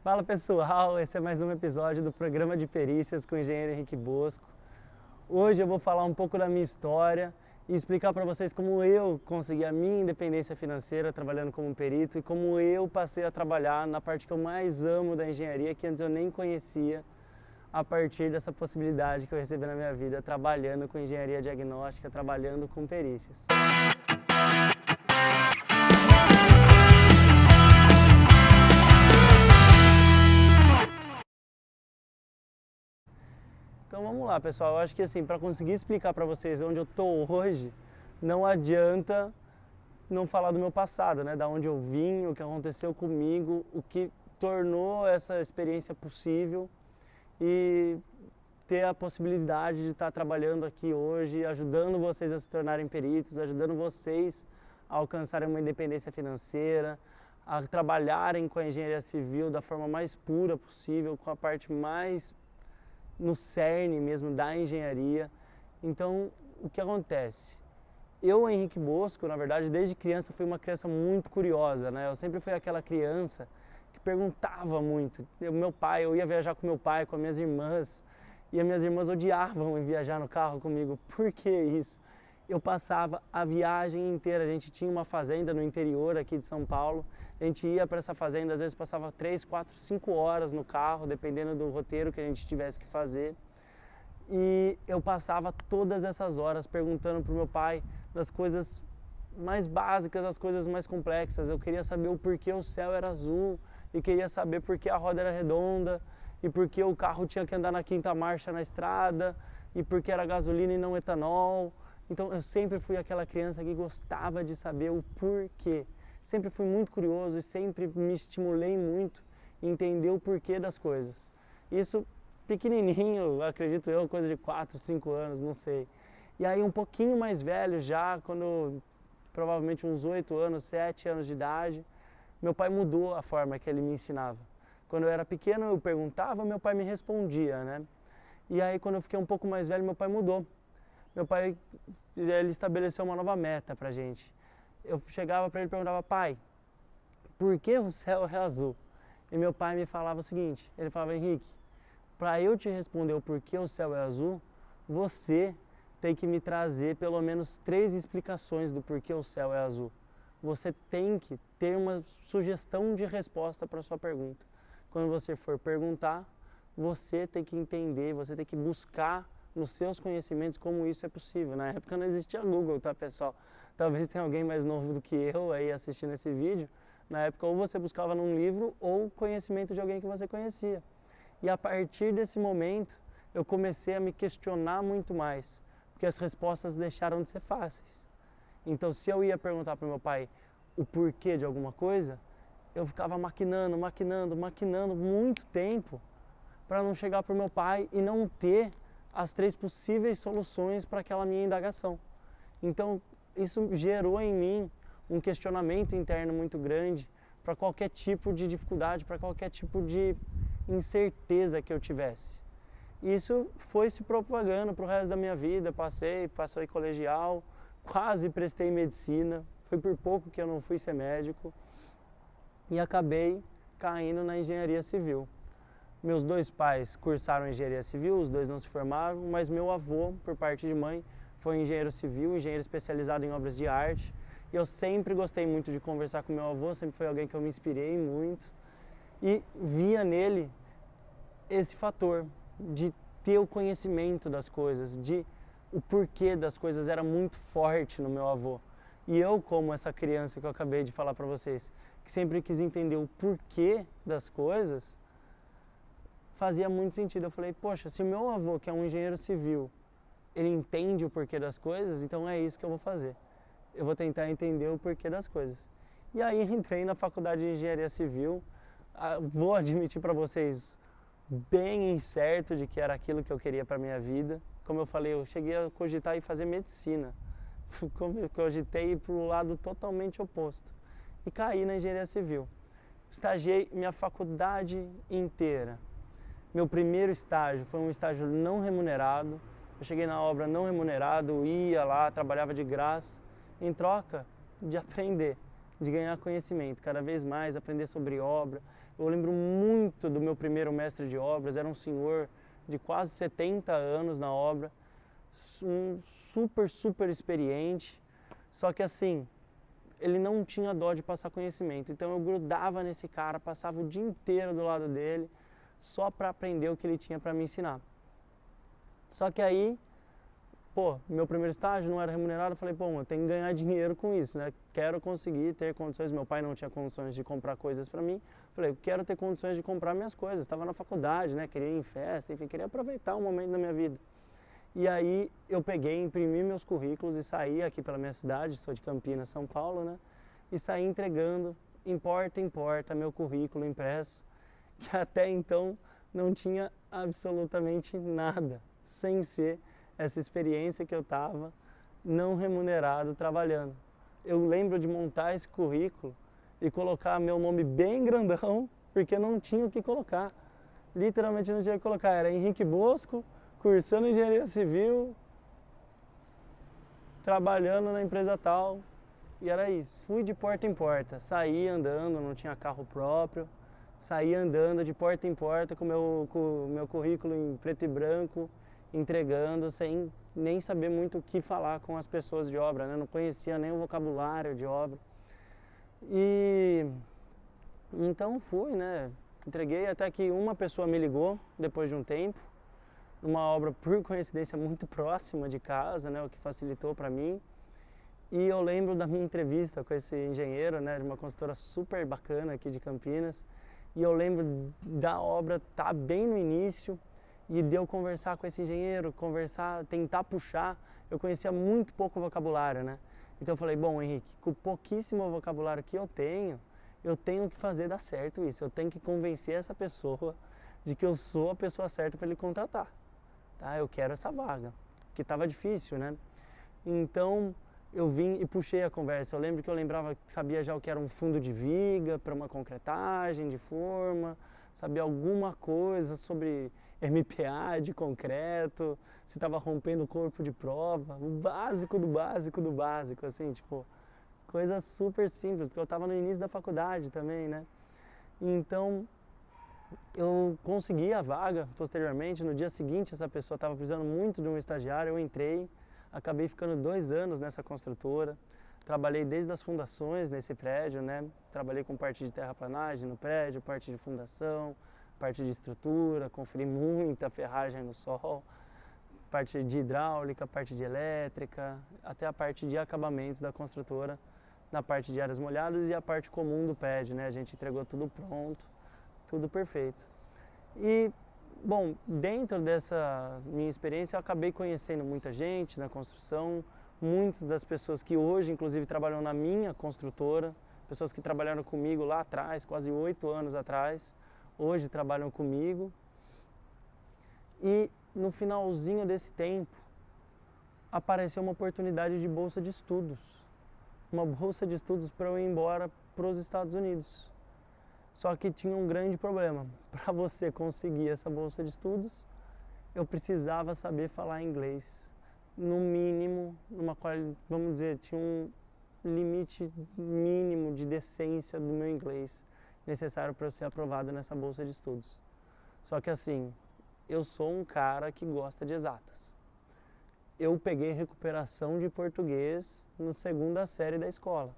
Fala pessoal, esse é mais um episódio do programa de perícias com o engenheiro Henrique Bosco. Hoje eu vou falar um pouco da minha história e explicar para vocês como eu consegui a minha independência financeira trabalhando como perito e como eu passei a trabalhar na parte que eu mais amo da engenharia, que antes eu nem conhecia, a partir dessa possibilidade que eu recebi na minha vida, trabalhando com engenharia diagnóstica, trabalhando com perícias. Então vamos lá, pessoal. Eu acho que assim, para conseguir explicar para vocês onde eu tô hoje, não adianta não falar do meu passado, né? Da onde eu vim, o que aconteceu comigo, o que tornou essa experiência possível e ter a possibilidade de estar trabalhando aqui hoje, ajudando vocês a se tornarem peritos, ajudando vocês a alcançarem uma independência financeira, a trabalharem com a engenharia civil da forma mais pura possível, com a parte mais no cerne mesmo da engenharia. Então, o que acontece? Eu, Henrique Bosco, na verdade, desde criança fui uma criança muito curiosa, né? Eu sempre fui aquela criança que perguntava muito. Eu ia viajar com meu pai, com as minhas irmãs, e as minhas irmãs odiavam em viajar no carro comigo. Por que isso? Eu passava a viagem inteira. A gente tinha uma fazenda no interior aqui de São Paulo. A gente ia para essa fazenda, às vezes passava 3, 4, 5 horas no carro, dependendo do roteiro que a gente tivesse que fazer. E eu passava todas essas horas perguntando para o meu pai das coisas mais básicas, as coisas mais complexas. Eu queria saber o porquê o céu era azul, e queria saber por que a roda era redonda, e por que o carro tinha que andar na quinta marcha na estrada, e por que era gasolina e não etanol. Então eu sempre fui aquela criança que gostava de saber o porquê. Sempre fui muito curioso e sempre me estimulei muito em entender o porquê das coisas. Isso pequenininho, acredito eu, coisa de 4, 5 anos, não sei. E aí um pouquinho mais velho já, quando provavelmente uns 8 anos, 7 anos de idade, meu pai mudou a forma que ele me ensinava. Quando eu era pequeno eu perguntava, meu pai me respondia, né? E aí quando eu fiquei um pouco mais velho, meu pai mudou. Meu pai, ele estabeleceu uma nova meta pra gente. Eu chegava para ele e perguntava: pai, por que o céu é azul? E meu pai me falava o seguinte, ele falava: Henrique, para eu te responder o porquê o céu é azul, você tem que me trazer pelo menos 3 explicações do porquê o céu é azul. Você tem que ter uma sugestão de resposta para a sua pergunta. Quando você for perguntar, você tem que entender, você tem que buscar nos seus conhecimentos como isso é possível. Na época não existia Google, tá, pessoal? Talvez tenha alguém mais novo do que eu aí assistindo esse vídeo. Na época ou você buscava num livro ou conhecimento de alguém que você conhecia. E a partir desse momento eu comecei a me questionar muito mais, porque as respostas deixaram de ser fáceis. Então se eu ia perguntar para o meu pai o porquê de alguma coisa, eu ficava maquinando muito tempo para não chegar para o meu pai e não ter as 3 possíveis soluções para aquela minha indagação. Então isso gerou em mim um questionamento interno muito grande para qualquer tipo de dificuldade, para qualquer tipo de incerteza que eu tivesse. Isso foi se propagando para o resto da minha vida. Passei colegial, quase prestei medicina, foi por pouco que eu não fui ser médico e acabei caindo na engenharia civil. Meus 2 pais cursaram engenharia civil, os 2 não se formaram, mas meu avô, por parte de mãe, foi engenheiro civil, engenheiro especializado em obras de arte. E eu sempre gostei muito de conversar com meu avô, sempre foi alguém que eu me inspirei muito. E via nele esse fator de ter o conhecimento das coisas, de o porquê das coisas era muito forte no meu avô. E eu, como essa criança que eu acabei de falar para vocês, que sempre quis entender o porquê das coisas, fazia muito sentido. Eu falei: poxa, se o meu avô, que é um engenheiro civil, ele entende o porquê das coisas, então é isso que eu vou fazer. Eu vou tentar entender o porquê das coisas. E aí entrei na faculdade de engenharia civil. Vou admitir para vocês, bem incerto de que era aquilo que eu queria para minha vida. Como eu falei, eu cheguei a cogitar em fazer medicina. Cogitei para o lado totalmente oposto. E caí na engenharia civil. Estagiei minha faculdade inteira. Meu primeiro estágio foi um estágio não remunerado. Eu cheguei na obra não remunerado, ia lá, trabalhava de graça, em troca de aprender, de ganhar conhecimento, cada vez mais, aprender sobre obra, Eu lembro muito do meu primeiro mestre de obras, era um senhor de quase 70 anos na obra, um super experiente, só que assim, ele não tinha dó de passar conhecimento, então eu grudava nesse cara, passava o dia inteiro do lado dele, só para aprender o que ele tinha para me ensinar. Só que aí, pô, meu primeiro estágio não era remunerado, eu falei, bom, eu tenho que ganhar dinheiro com isso, né? Quero conseguir ter condições, meu pai não tinha condições de comprar coisas para mim, falei, eu quero ter condições de comprar minhas coisas, estava na faculdade, né? Queria ir em festa, enfim, queria aproveitar um momento da minha vida. E aí eu peguei, imprimi meus currículos e saí aqui pela minha cidade, sou de Campinas, São Paulo, né? E saí entregando, em porta, meu currículo impresso, que até então não tinha absolutamente nada, sem ser essa experiência que eu estava não remunerado trabalhando. Eu lembro de montar esse currículo e colocar meu nome bem grandão, porque não tinha o que colocar. Literalmente não tinha o que colocar, era Henrique Bosco, cursando engenharia civil, trabalhando na empresa tal, e era isso. Fui de porta em porta, saí andando, não tinha carro próprio, saí andando de porta em porta com o meu currículo em preto e branco, entregando, sem nem saber muito o que falar com as pessoas de obra, né? Não conhecia nem o vocabulário de obra. E então fui, né? Entreguei até que uma pessoa me ligou depois de um tempo, numa obra por coincidência muito próxima de casa, né? O que facilitou para mim. E eu lembro da minha entrevista com esse engenheiro, né? De uma consultora super bacana aqui de Campinas. E eu lembro da obra estar bem no início e de eu conversar com esse engenheiro, tentar puxar. Eu conhecia muito pouco vocabulário, né? Então eu falei, bom, Henrique, com o pouquíssimo vocabulário que eu tenho que fazer dar certo isso. Eu tenho que convencer essa pessoa de que eu sou a pessoa certa para ele contratar. Tá? Eu quero essa vaga, que estava difícil, né? Então eu vim e puxei a conversa. Eu lembro que sabia já o que era um fundo de viga para uma concretagem de forma, sabia alguma coisa sobre MPA de concreto, se estava rompendo o corpo de prova, o básico do básico do básico, assim, tipo, coisa super simples, porque eu estava no início da faculdade também, né? Então eu consegui a vaga posteriormente. No dia seguinte essa pessoa estava precisando muito de um estagiário, eu entrei, acabei ficando 2 anos nessa construtora, trabalhei desde as fundações nesse prédio, né? Trabalhei com parte de terraplanagem no prédio, parte de fundação, parte de estrutura, conferi muita ferragem no sol, parte de hidráulica, parte de elétrica, até a parte de acabamentos da construtora, na parte de áreas molhadas e a parte comum do prédio, né? A gente entregou tudo pronto, tudo perfeito. E, bom, dentro dessa minha experiência eu acabei conhecendo muita gente na construção, muitas das pessoas que hoje, inclusive, trabalham na minha construtora, pessoas que trabalharam comigo lá atrás, quase 8 anos atrás, hoje trabalham comigo. E no finalzinho desse tempo, apareceu uma oportunidade de bolsa de estudos. Uma bolsa de estudos para eu ir embora para os Estados Unidos. Só que tinha um grande problema. Para você conseguir essa bolsa de estudos, eu precisava saber falar inglês. No mínimo, vamos dizer, tinha um limite mínimo de decência do meu inglês necessário para eu ser aprovado nessa bolsa de estudos. Só que assim, eu sou um cara que gosta de exatas. Eu peguei recuperação de português na 2ª série da escola,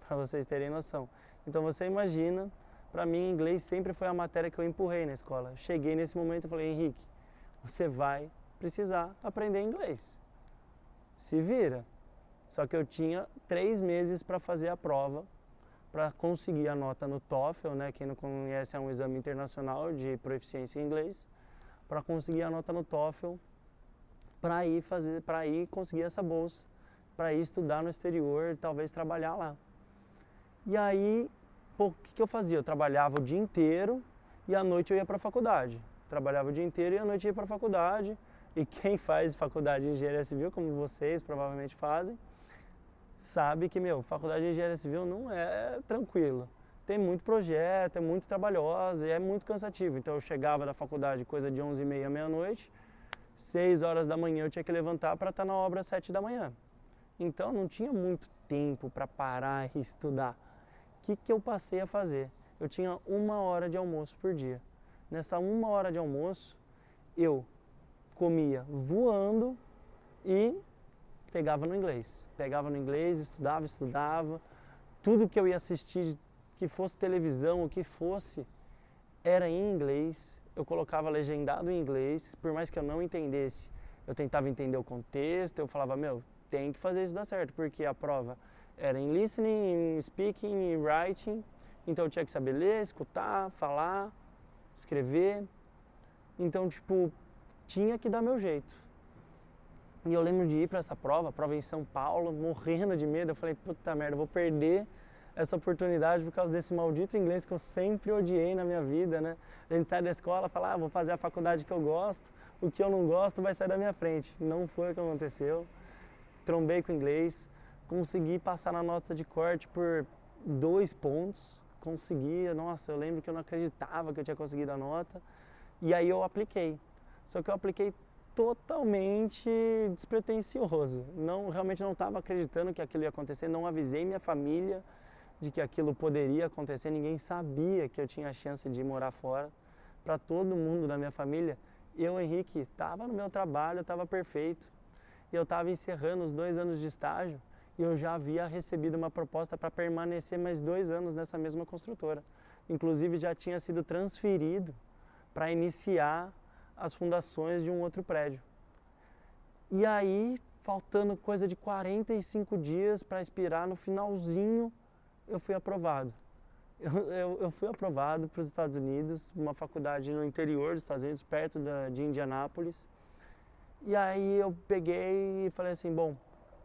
para vocês terem noção. Então você imagina, para mim inglês sempre foi a matéria que eu empurrei na escola. Cheguei nesse momento e falei, Henrique, você vai precisar aprender inglês. Se vira. Só que eu tinha 3 meses para fazer a prova, para conseguir a nota no TOEFL, né? Quem não conhece, é um exame internacional de proficiência em inglês, para conseguir a nota no TOEFL, para ir conseguir essa bolsa, para ir estudar no exterior, talvez trabalhar lá. E aí, o que eu fazia? Eu trabalhava o dia inteiro e à noite eu ia para a faculdade. Trabalhava o dia inteiro e à noite ia para a faculdade. E quem faz faculdade de engenharia civil, como vocês provavelmente fazem, sabe que, faculdade de engenharia civil não é tranquilo. Tem muito projeto, é muito trabalhosa e é muito cansativo. Então eu chegava da faculdade coisa de 11h30, meia-noite, 6 horas da manhã eu tinha que levantar para estar na obra às 7 da manhã. Então não tinha muito tempo para parar e estudar. O que eu passei a fazer? eu tinha 1 hora de almoço por dia. Nessa 1 hora de almoço, eu comia voando e pegava no inglês. Pegava no inglês, estudava. Tudo que eu ia assistir, que fosse televisão, o que fosse, era em inglês. Eu colocava legendado em inglês, por mais que eu não entendesse, eu tentava entender o contexto, eu falava, meu, tem que fazer isso dar certo, porque a prova era em listening, em speaking, em writing, então eu tinha que saber ler, escutar, falar, escrever. Então, tipo, tinha que dar meu jeito. E eu lembro de ir para essa prova em São Paulo, morrendo de medo. Eu falei, puta merda, eu vou perder essa oportunidade por causa desse maldito inglês que eu sempre odiei na minha vida, né? A gente sai da escola e fala, vou fazer a faculdade que eu gosto, o que eu não gosto vai sair da minha frente. Não foi o que aconteceu. Trombei com o inglês, consegui passar na nota de corte por 2 pontos. Consegui, nossa, eu lembro que eu não acreditava que eu tinha conseguido a nota. E aí eu apliquei. Só que eu apliquei totalmente despretensioso. Realmente não estava acreditando que aquilo ia acontecer, não avisei minha família de que aquilo poderia acontecer, ninguém sabia que eu tinha a chance de morar fora. Para todo mundo da minha família, eu, Henrique, estava no meu trabalho, estava perfeito. E eu estava encerrando os 2 anos de estágio e eu já havia recebido uma proposta para permanecer mais 2 anos nessa mesma construtora. Inclusive já tinha sido transferido para iniciar as fundações de um outro prédio. E aí, faltando coisa de 45 dias para expirar, no finalzinho, eu fui aprovado. Eu fui aprovado para os Estados Unidos, uma faculdade no interior dos Estados Unidos, perto de Indianápolis. E aí eu peguei e falei assim, bom,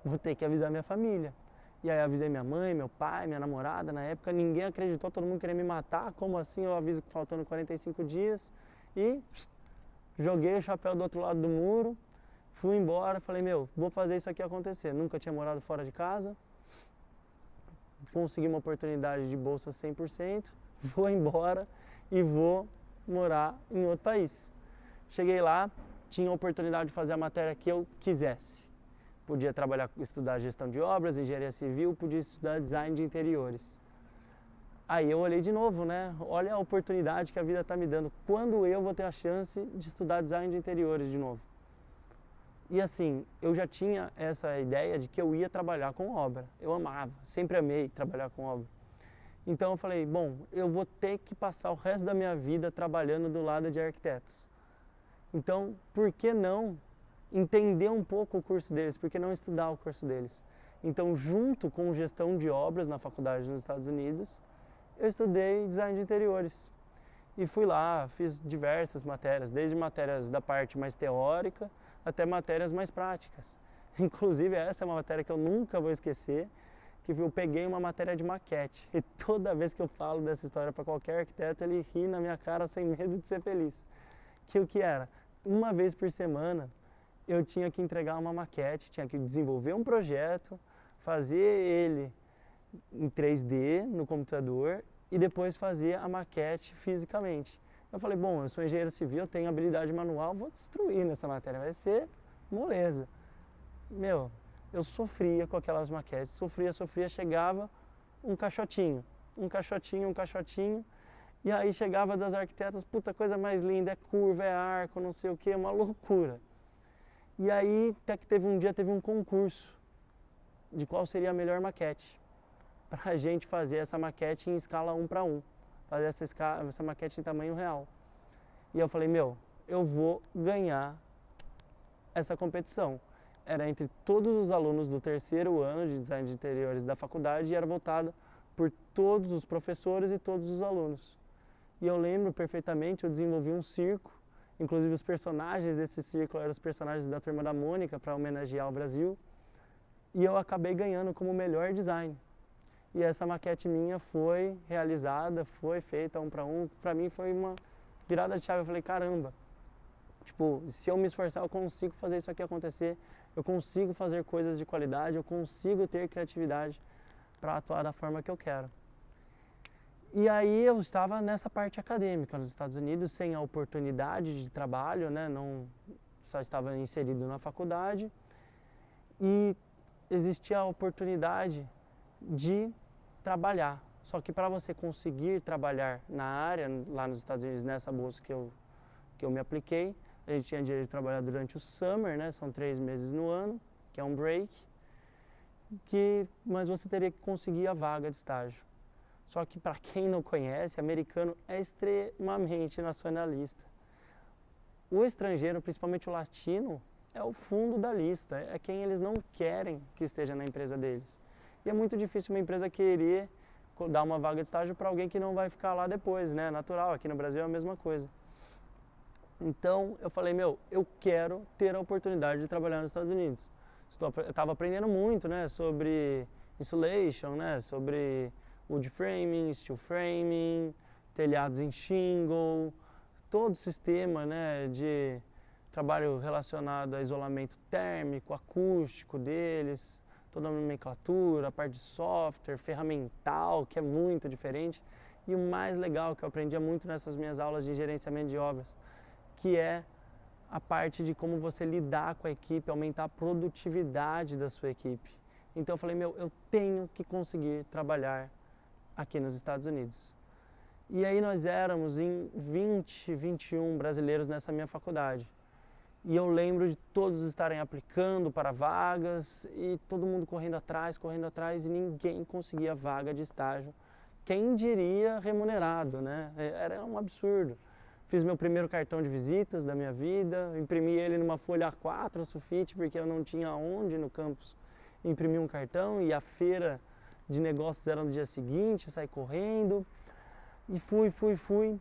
vou ter que avisar minha família. E aí avisei minha mãe, meu pai, minha namorada na época, ninguém acreditou, todo mundo queria me matar, como assim eu aviso faltando 45 dias? E joguei o chapéu do outro lado do muro, fui embora, falei, meu, vou fazer isso aqui acontecer. Nunca tinha morado fora de casa, consegui uma oportunidade de bolsa 100%, vou embora e vou morar em outro país. Cheguei lá, tinha a oportunidade de fazer a matéria que eu quisesse. Podia trabalhar, estudar gestão de obras, engenharia civil, podia estudar design de interiores. Aí eu olhei de novo, né? Olha a oportunidade que a vida está me dando. Quando eu vou ter a chance de estudar design de interiores de novo? E assim, eu já tinha essa ideia de que eu ia trabalhar com obra. Eu amava, sempre amei trabalhar com obra. Então eu falei, bom, eu vou ter que passar o resto da minha vida trabalhando do lado de arquitetos. Então, por que não entender um pouco o curso deles? Por que não estudar o curso deles? Então, junto com gestão de obras na faculdade nos Estados Unidos, eu estudei design de interiores. E fui lá, fiz diversas matérias, desde matérias da parte mais teórica até matérias mais práticas. Inclusive, essa é uma matéria que eu nunca vou esquecer, que eu peguei uma matéria de maquete. E toda vez que eu falo dessa história para qualquer arquiteto, ele ri na minha cara sem medo de ser feliz. Que o que era? Uma vez por semana, eu tinha que entregar uma maquete, tinha que desenvolver um projeto, fazer ele em 3D no computador e depois fazer a maquete fisicamente. Eu falei, bom, eu sou engenheiro civil, eu tenho habilidade manual, vou destruir nessa matéria, vai ser moleza. Meu, eu sofria com aquelas maquetes, sofria, chegava um caixotinho, e aí chegava das arquitetas, puta, coisa mais linda, é curva, é arco, não sei o que, uma loucura. E aí, até que teve um concurso de qual seria a melhor maquete, pra gente fazer essa maquete em escala 1:1, fazer essa maquete em tamanho real. E eu falei, meu, eu vou ganhar essa competição. Era entre todos os alunos do 3º ano de design de interiores da faculdade e era voltada por todos os professores e todos os alunos. E eu lembro perfeitamente, eu desenvolvi um circo, inclusive os personagens desse circo eram os personagens da Turma da Mônica para homenagear o Brasil. E eu acabei ganhando como melhor design. E essa maquete minha foi realizada, foi feita 1:1. Para mim foi uma virada de chave. Eu falei, caramba, tipo, se eu me esforçar eu consigo fazer isso aqui acontecer, eu consigo fazer coisas de qualidade, eu consigo ter criatividade para atuar da forma que eu quero. E aí eu estava nessa parte acadêmica nos Estados Unidos, sem a oportunidade de trabalho, né? Não, só estava inserido na faculdade. E existia a oportunidade de trabalhar. Só que para você conseguir trabalhar na área, lá nos Estados Unidos, nessa bolsa que eu me apliquei, a gente tinha direito de trabalhar durante o summer, né? São 3 meses no ano, que é um break, mas você teria que conseguir a vaga de estágio. Só que para quem não conhece, americano é extremamente nacionalista. O estrangeiro, principalmente o latino, é o fundo da lista, é quem eles não querem que esteja na empresa deles. E é muito difícil uma empresa querer dar uma vaga de estágio para alguém que não vai ficar lá depois, né? Natural, aqui no Brasil é a mesma coisa. Então eu falei, eu quero ter a oportunidade de trabalhar nos Estados Unidos. Eu estava aprendendo muito, né, sobre insulation, né, sobre wood framing, steel framing, telhados em shingle, todo o sistema, né, de trabalho relacionado a isolamento térmico, acústico deles, toda a nomenclatura, a parte de software, ferramental, que é muito diferente. E o mais legal que eu aprendia muito nessas minhas aulas de gerenciamento de obras, que é a parte de como você lidar com a equipe, aumentar a produtividade da sua equipe. Então eu falei, eu tenho que conseguir trabalhar aqui nos Estados Unidos. E aí nós éramos em 20, 21 brasileiros nessa minha faculdade. E eu lembro de todos estarem aplicando para vagas e todo mundo correndo atrás e ninguém conseguia vaga de estágio. Quem diria remunerado, né? Era um absurdo. Fiz meu primeiro cartão de visitas da minha vida, imprimi ele numa folha A4, sulfite, porque eu não tinha onde no campus imprimir um cartão e a feira de negócios era no dia seguinte, saí correndo e fui.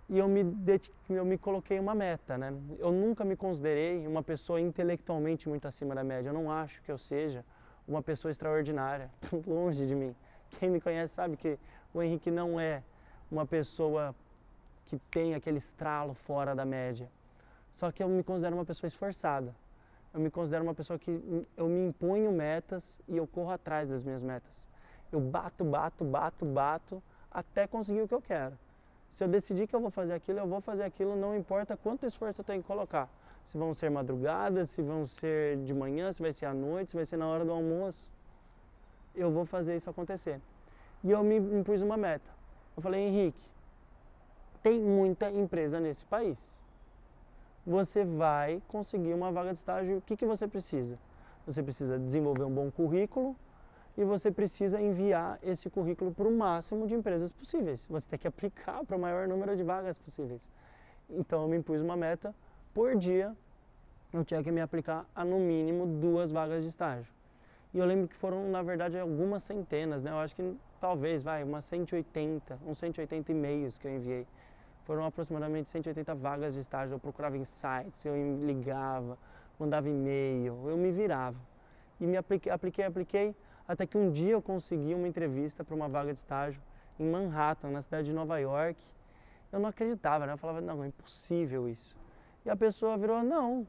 E eu me coloquei uma meta, né? Eu nunca me considerei uma pessoa intelectualmente muito acima da média. Eu não acho que eu seja uma pessoa extraordinária, longe de mim. Quem me conhece sabe que o Henrique não é uma pessoa que tem aquele estralo fora da média. Só que eu me considero uma pessoa esforçada. Eu me considero uma pessoa que eu me imponho metas e eu corro atrás das minhas metas. Eu bato até conseguir o que eu quero. Se eu decidir que eu vou fazer aquilo, não importa quanto esforço eu tenho que colocar. Se vão ser madrugadas, se vão ser de manhã, se vai ser à noite, se vai ser na hora do almoço. Eu vou fazer isso acontecer. E eu me impus uma meta. Eu falei, Henrique, tem muita empresa nesse país. Você vai conseguir uma vaga de estágio. O que você precisa? Você precisa desenvolver um bom currículo e você precisa enviar esse currículo para o máximo de empresas possíveis. Você tem que aplicar para o maior número de vagas possíveis. Então eu me impus uma meta, por dia eu tinha que me aplicar a no mínimo 2 vagas de estágio. E eu lembro que foram, na verdade, algumas centenas, né? Eu acho que talvez, umas 180, uns 180 e-mails que eu enviei. Foram aproximadamente 180 vagas de estágio. Eu procurava em sites, eu ligava, mandava e-mail, eu me virava. E me apliquei, até que um dia eu consegui uma entrevista para uma vaga de estágio em Manhattan, na cidade de Nova York. Eu não acreditava, né? Eu falava, não, é impossível isso. E a pessoa virou, não,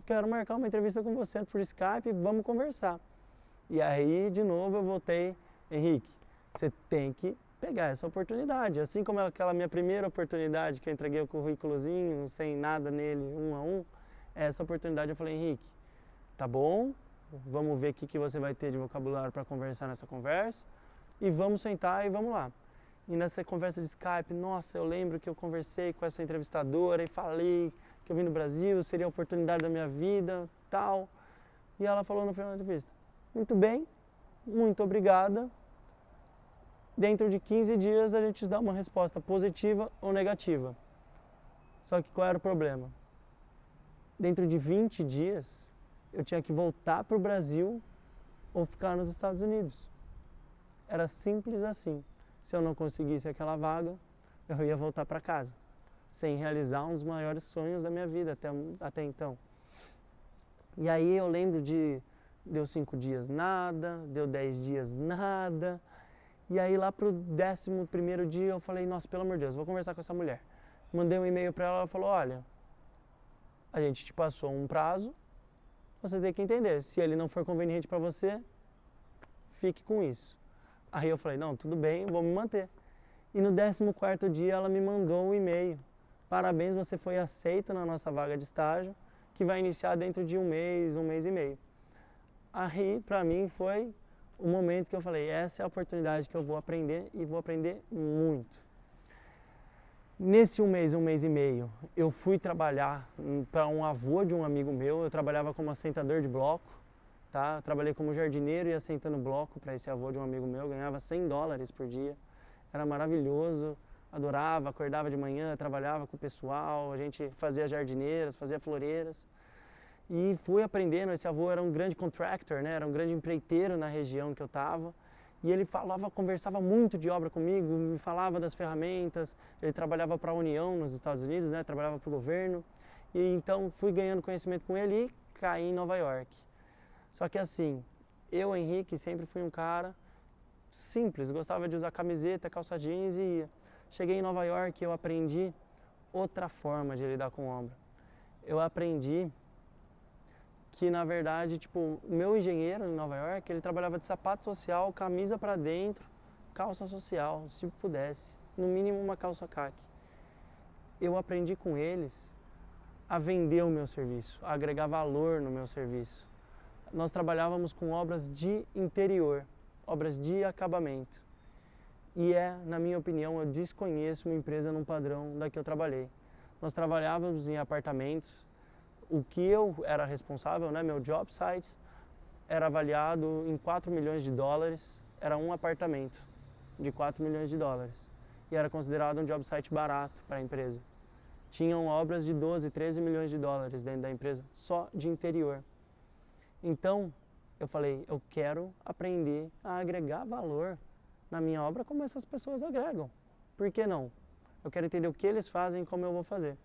quero marcar uma entrevista com você por Skype, vamos conversar. E aí, de novo, eu voltei, Henrique, você tem que pegar essa oportunidade. Assim como aquela minha primeira oportunidade, que eu entreguei o currículozinho, sem nada nele, 1 a 1, essa oportunidade eu falei, Henrique, tá bom, vamos ver o que você vai ter de vocabulário para conversar nessa conversa, e vamos sentar e vamos lá. E nessa conversa de Skype, nossa, eu lembro que eu conversei com essa entrevistadora e falei que eu vim do Brasil, seria a oportunidade da minha vida, tal. E ela falou no final da entrevista, muito bem, muito obrigada. Dentro de 15 dias a gente dá uma resposta positiva ou negativa. Só que qual era o problema? Dentro de 20 dias eu tinha que voltar para o Brasil ou ficar nos Estados Unidos. Era simples assim. Se eu não conseguisse aquela vaga, eu ia voltar para casa, sem realizar um dos maiores sonhos da minha vida até então. E aí eu lembro deu 5 dias nada, deu 10 dias nada. E aí lá pro 11º dia eu falei, nossa, pelo amor de Deus, vou conversar com essa mulher. Mandei um e-mail para ela falou, olha, a gente te passou um prazo, você tem que entender, se ele não for conveniente para você, fique com isso. Aí eu falei, não, tudo bem, vou me manter. E no 14º dia ela me mandou um e-mail, parabéns, você foi aceito na nossa vaga de estágio, que vai iniciar dentro de um mês e meio. Aí, para mim, foi o momento que eu falei, essa é a oportunidade que eu vou aprender e vou aprender muito. Nesse um mês e meio, eu fui trabalhar para um avô de um amigo meu, eu trabalhava como assentador de bloco, tá? Eu trabalhei como jardineiro e assentando bloco para esse avô de um amigo meu, ganhava $100 por dia, era maravilhoso, adorava, acordava de manhã, trabalhava com o pessoal, a gente fazia jardineiras, fazia floreiras. E fui aprendendo, esse avô era um grande contractor, né? Era um grande empreiteiro na região que eu estava. E ele falava, conversava muito de obra comigo, me falava das ferramentas. Ele trabalhava para a União nos Estados Unidos, né? Trabalhava para o governo. E então fui ganhando conhecimento com ele e caí em Nova York. Só que assim, eu, Henrique, sempre fui um cara simples, gostava de usar camiseta, calça jeans e ia. Cheguei em Nova York e eu aprendi outra forma de lidar com obra. Eu aprendi que na verdade, tipo, o meu engenheiro em Nova York, ele trabalhava de sapato social, camisa para dentro, calça social, se pudesse, no mínimo uma calça caqui. Eu aprendi com eles a vender o meu serviço, a agregar valor no meu serviço. Nós trabalhávamos com obras de interior, obras de acabamento. E na minha opinião, eu desconheço uma empresa num padrão da que eu trabalhei. Nós trabalhávamos em apartamentos. O que eu era responsável, né, meu job site, era avaliado em $4 milhões, era um apartamento de $4 milhões. E era considerado um job site barato para a empresa. Tinham obras de 12, 13 milhões de dólares dentro da empresa, só de interior. Então, eu falei, eu quero aprender a agregar valor na minha obra como essas pessoas agregam. Por que não? Eu quero entender o que eles fazem e como eu vou fazer.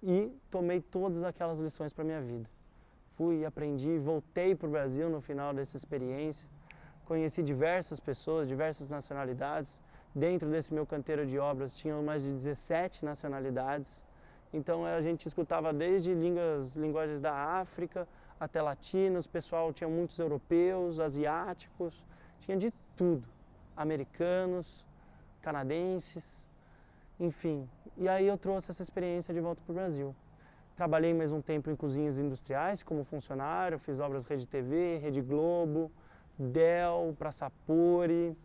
E tomei todas aquelas lições para a minha vida. Fui, aprendi, voltei para o Brasil no final dessa experiência. Conheci diversas pessoas, diversas nacionalidades. Dentro desse meu canteiro de obras tinham mais de 17 nacionalidades. Então a gente escutava desde linguagens da África até latinos, pessoal, tinha muitos europeus, asiáticos, tinha de tudo. Americanos, canadenses, enfim. E aí eu trouxe essa experiência de volta para o Brasil. Trabalhei mais um tempo em cozinhas industriais como funcionário, fiz obras Rede TV, Rede Globo, Dell, para Sapori,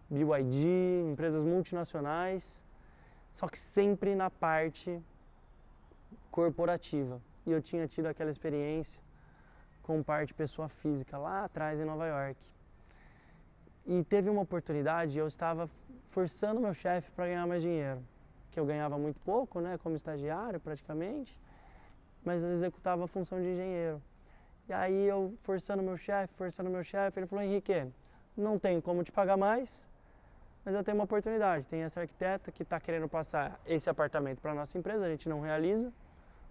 BYD, empresas multinacionais, só que sempre na parte corporativa. E eu tinha tido aquela experiência com parte pessoa física lá atrás em Nova York. E teve uma oportunidade, eu estava forçando meu chefe para ganhar mais dinheiro, que eu ganhava muito pouco, né, como estagiário praticamente, mas executava a função de engenheiro. E aí eu forçando meu chefe, ele falou, Henrique, não tenho como te pagar mais, mas eu tenho uma oportunidade. Tem essa arquiteta que está querendo passar esse apartamento para a nossa empresa, a gente não realiza,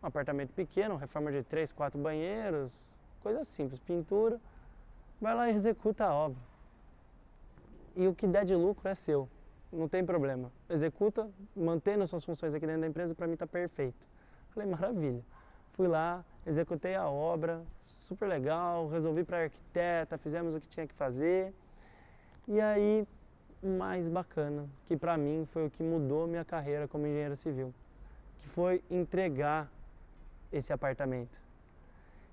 um apartamento pequeno, reforma de 3, 4 banheiros, coisa simples, pintura, vai lá e executa a obra. E o que der de lucro é seu, não tem problema. Executa, mantendo suas funções aqui dentro da empresa, para mim está perfeito. Falei, maravilha. Fui lá, executei a obra, super legal, resolvi para a arquiteta, fizemos o que tinha que fazer. E aí, o mais bacana, que para mim foi o que mudou minha carreira como engenheiro civil, que foi entregar esse apartamento.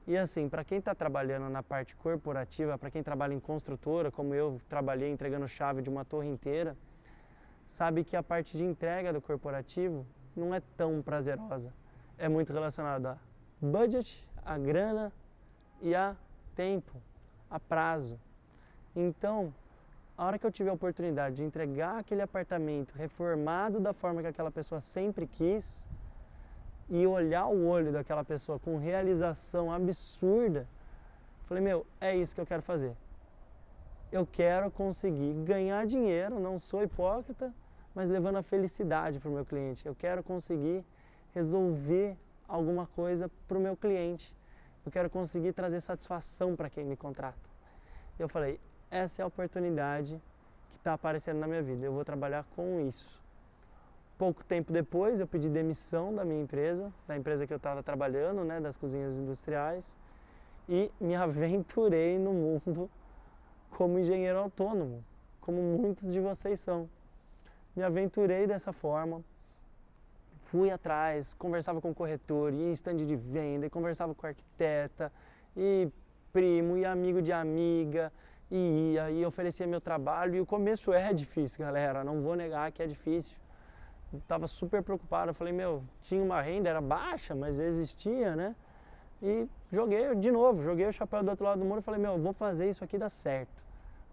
E assim, para quem está trabalhando na parte corporativa, para quem trabalha em construtora, como eu trabalhei entregando chave de uma torre inteira, sabe que a parte de entrega do corporativo não é tão prazerosa. É muito relacionado a budget, a grana e a tempo, a prazo. Então, a hora que eu tive a oportunidade de entregar aquele apartamento reformado da forma que aquela pessoa sempre quis e olhar o olho daquela pessoa com realização absurda, falei, meu, é isso que eu quero fazer. Eu quero conseguir ganhar dinheiro, não sou hipócrita, mas levando a felicidade para o meu cliente. Eu quero conseguir resolver alguma coisa para o meu cliente. Eu quero conseguir trazer satisfação para quem me contrata. Eu falei, essa é a oportunidade que está aparecendo na minha vida. Eu vou trabalhar com isso. Pouco tempo depois, eu pedi demissão da minha empresa, da empresa que eu estava trabalhando, né, das cozinhas industriais, e me aventurei no mundo como engenheiro autônomo, como muitos de vocês são. Me aventurei dessa forma, fui atrás, conversava com o corretor, ia em stand de venda, e conversava com a arquiteta, e primo, e amigo de amiga, e ia e oferecia meu trabalho. E o começo é difícil, galera, não vou negar que é difícil. Eu tava super preocupado, eu falei, meu, tinha uma renda, era baixa, mas existia, né? E joguei de novo, joguei o chapéu do outro lado do muro e falei, meu, eu vou fazer isso aqui dar certo.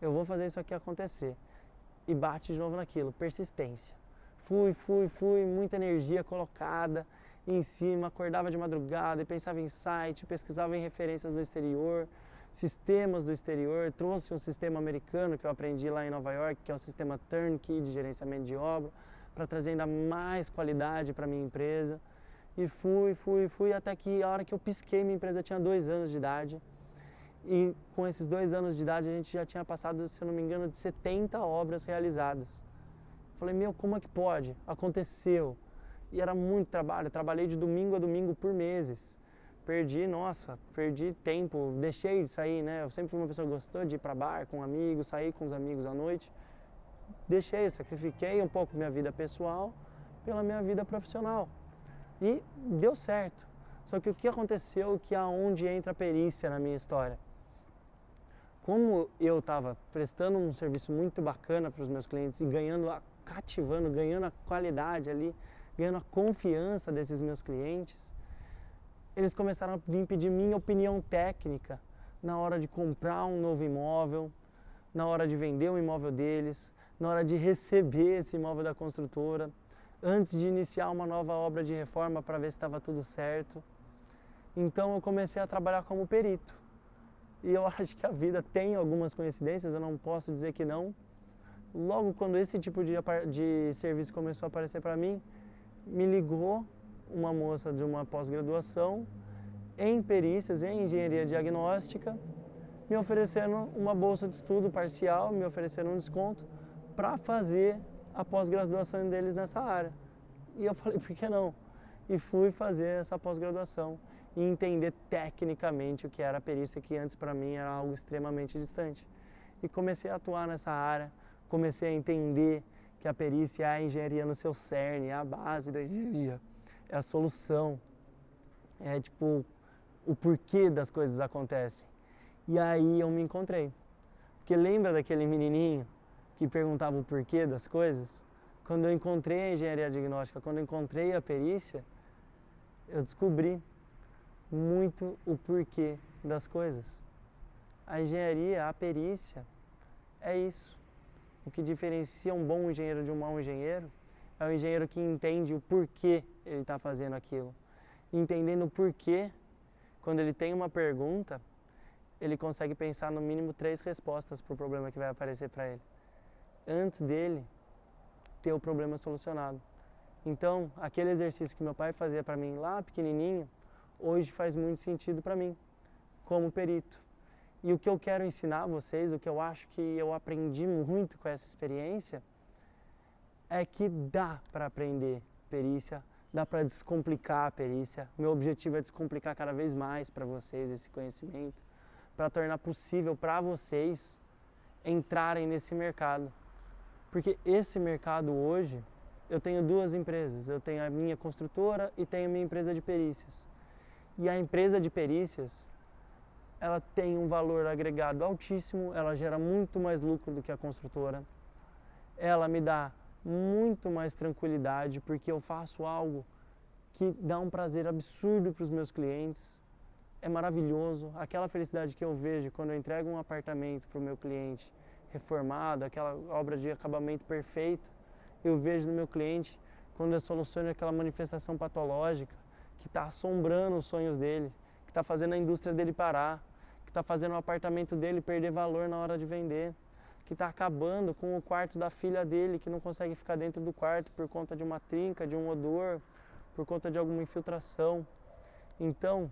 Eu vou fazer isso aqui acontecer. E bate de novo naquilo, persistência. Fui, muita energia colocada em cima, acordava de madrugada e pensava em site, pesquisava em referências do exterior, sistemas do exterior, trouxe um sistema americano que eu aprendi lá em Nova York, que é o sistema Turnkey de gerenciamento de obra, para trazer ainda mais qualidade para a minha empresa. E fui, até que a hora que eu pisquei, minha empresa tinha 2 anos de idade. E com esses 2 anos de idade, a gente já tinha passado, se eu não me engano, de 70 obras realizadas. Falei, meu, como é que pode? Aconteceu. E era muito trabalho, trabalhei de domingo a domingo por meses. Perdi tempo, deixei de sair, né? Eu sempre fui uma pessoa que gostou de ir para bar com amigos, sair com os amigos à noite. Sacrifiquei um pouco minha vida pessoal pela minha vida profissional. E deu certo. Só que o que aconteceu, que é onde entra a perícia na minha história. Como eu estava prestando um serviço muito bacana para os meus clientes e cativando, ganhando a qualidade ali, ganhando a confiança desses meus clientes, eles começaram a vir pedir minha opinião técnica na hora de comprar um novo imóvel, na hora de vender o imóvel deles, na hora de receber esse imóvel da construtora, antes de iniciar uma nova obra de reforma para ver se estava tudo certo. Então eu comecei a trabalhar como perito. E eu acho que a vida tem algumas coincidências, eu não posso dizer que não. Logo quando esse tipo de serviço começou a aparecer para mim, me ligou uma moça de uma pós-graduação em perícias, em engenharia diagnóstica, me oferecendo uma bolsa de estudo parcial, me oferecendo um desconto para fazer a pós-graduação deles nessa área. E eu falei, por que não? E fui fazer essa pós-graduação e entender tecnicamente o que era a perícia, que antes para mim era algo extremamente distante. E comecei a atuar nessa área, comecei a entender que a perícia é a engenharia no seu cerne, é a base da engenharia, é a solução, é tipo o porquê das coisas acontecem. E aí eu me encontrei. Porque lembra daquele menininho que perguntava o porquê das coisas? Quando eu encontrei a engenharia diagnóstica, quando eu encontrei a perícia, eu descobri muito o porquê das coisas. A engenharia, a perícia, é isso. O que diferencia um bom engenheiro de um mau engenheiro é o engenheiro que entende o porquê ele está fazendo aquilo. Entendendo o porquê, quando ele tem uma pergunta, ele consegue pensar no mínimo 3 respostas para o problema que vai aparecer para ele, antes dele ter o problema solucionado. Então, aquele exercício que meu pai fazia para mim lá pequenininho, hoje faz muito sentido para mim, como perito. E o que eu quero ensinar a vocês, o que eu acho que eu aprendi muito com essa experiência, é que dá para aprender perícia, dá para descomplicar a perícia. Meu objetivo é descomplicar cada vez mais para vocês esse conhecimento, para tornar possível para vocês entrarem nesse mercado. Porque esse mercado hoje, eu tenho 2 empresas, eu tenho a minha construtora e tenho a minha empresa de perícias. E a empresa de perícias, ela tem um valor agregado altíssimo, ela gera muito mais lucro do que a construtora. Ela me dá muito mais tranquilidade, porque eu faço algo que dá um prazer absurdo para os meus clientes. É maravilhoso, aquela felicidade que eu vejo quando eu entrego um apartamento para o meu cliente reformado, aquela obra de acabamento perfeito, eu vejo no meu cliente quando eu soluciono aquela manifestação patológica que está assombrando os sonhos dele, que está fazendo a indústria dele parar, que está fazendo o apartamento dele perder valor na hora de vender, que está acabando com o quarto da filha dele, que não consegue ficar dentro do quarto por conta de uma trinca, de um odor, por conta de alguma infiltração. Então,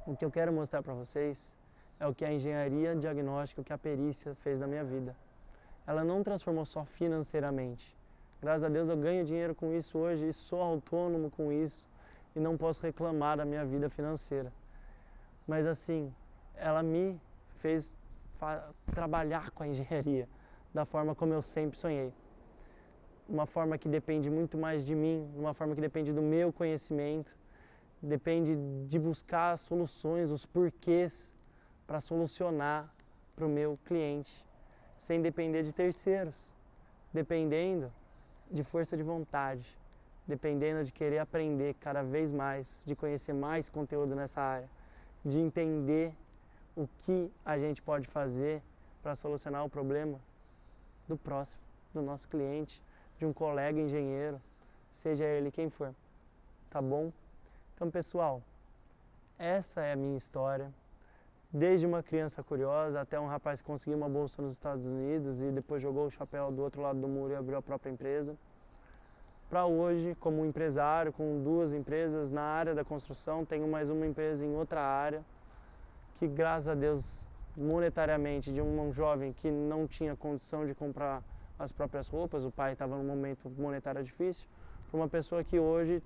o que eu quero mostrar para vocês é o que a engenharia diagnóstica, o que a perícia fez na minha vida. Ela não transformou só financeiramente. Graças a Deus eu ganho dinheiro com isso hoje e sou autônomo com isso e não posso reclamar da minha vida financeira. Mas assim, ela me fez trabalhar com a engenharia da forma como eu sempre sonhei. Uma forma que depende muito mais de mim, uma forma que depende do meu conhecimento, depende de buscar as soluções, os porquês para solucionar para o meu cliente, sem depender de terceiros, dependendo de força de vontade, dependendo de querer aprender cada vez mais, de conhecer mais conteúdo nessa área, de entender o que a gente pode fazer para solucionar o problema do próximo, do nosso cliente, de um colega engenheiro, seja ele quem for, tá bom? Então, pessoal, essa é a minha história, desde uma criança curiosa até um rapaz que conseguiu uma bolsa nos Estados Unidos e depois jogou o chapéu do outro lado do muro e abriu a própria empresa, para hoje, como empresário, com 2 empresas na área da construção, tenho mais uma empresa em outra área, que graças a Deus, monetariamente, de um jovem que não tinha condição de comprar as próprias roupas, o pai estava num momento monetário difícil, para uma pessoa que hoje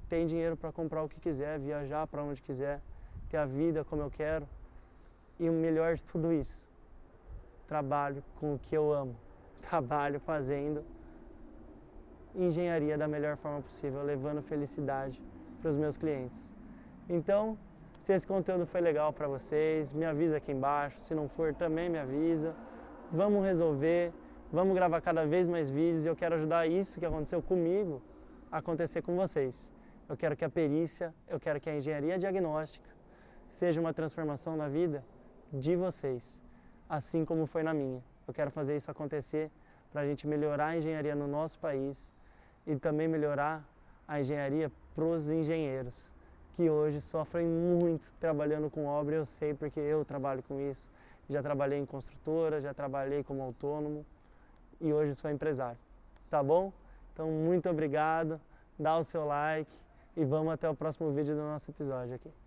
tem dinheiro para comprar o que quiser, viajar para onde quiser, ter a vida como eu quero. E o melhor de tudo isso, trabalho com o que eu amo, trabalho fazendo engenharia da melhor forma possível, levando felicidade para os meus clientes. Então, se esse conteúdo foi legal para vocês, me avisa aqui embaixo, se não for também me avisa. Vamos resolver, vamos gravar cada vez mais vídeos e eu quero ajudar isso que aconteceu comigo a acontecer com vocês. Eu quero que a perícia, eu quero que a engenharia diagnóstica seja uma transformação na vida de vocês, assim como foi na minha. Eu quero fazer isso acontecer para a gente melhorar a engenharia no nosso país e também melhorar a engenharia para os engenheiros, que hoje sofrem muito trabalhando com obra, eu sei porque eu trabalho com isso. Já trabalhei em construtora, já trabalhei como autônomo e hoje sou empresário, tá bom? Então, muito obrigado, dá o seu like e vamos até o próximo vídeo do nosso episódio aqui.